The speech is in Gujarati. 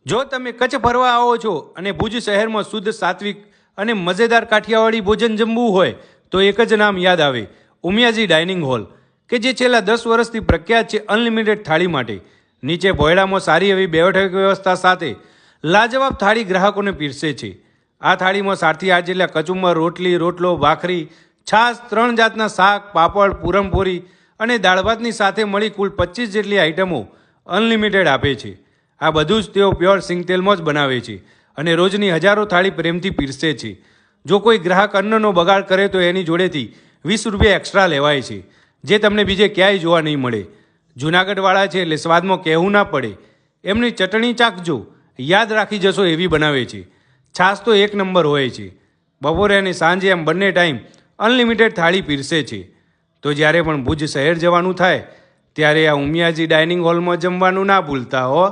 જો તમે કચ્છ ફરવા આવો છો અને ભુજ શહેરમાં શુદ્ધ સાત્વિક અને મજેદાર કાઠિયાવાડી ભોજન જમવું હોય તો એક જ નામ યાદ આવે, ઉમિયાજી ડાઇનિંગ હોલ, કે જે છેલ્લા 10 વર્ષથી પ્રખ્યાત છે અનલિમિટેડ થાળી માટે। નીચે ભોયડામાં સારી એવી બેઠક વ્યવસ્થા સાથે લાજવાબ થાળી ગ્રાહકોને પીરસે છે। આ થાળીમાં 7 થી 8 જેટલા કચુંબર, રોટલી, રોટલો, ભાખરી, છાશ, 3 જાતના શાક, પાપડ, પૂરણપોળી અને દાળ ભાતની સાથે મળી કુલ 25 જેટલી આઇટમો અનલિમિટેડ આપે છે। આ બધું જ તેઓ પ્યોર સિંગતેલમાં જ બનાવે છે અને રોજની હજારો થાળી પ્રેમથી પીરસે છે। જો કોઈ ગ્રાહક અન્નનો બગાડ કરે તો એની જોડેથી 20 રૂપિયા એક્સ્ટ્રા લેવાય છે, જે તમને બીજે ક્યાંય જોવા નહીં મળે। જૂનાગઢવાળા છે એટલે સ્વાદમાં કહેવું ના પડે। એમની ચટણી ચાખજો, યાદ રાખી જશો એવી બનાવે છે। છાશ તો એક નંબર હોય છે। બપોરે અને સાંજે એમ બંને ટાઈમ અનલિમિટેડ થાળી પીરસે છે। તો જ્યારે પણ ભુજ શહેર જવાનું થાય ત્યારે આ ઉમિયાજી ડાઇનિંગ હોલમાં જમવાનું ના ભૂલતા હો।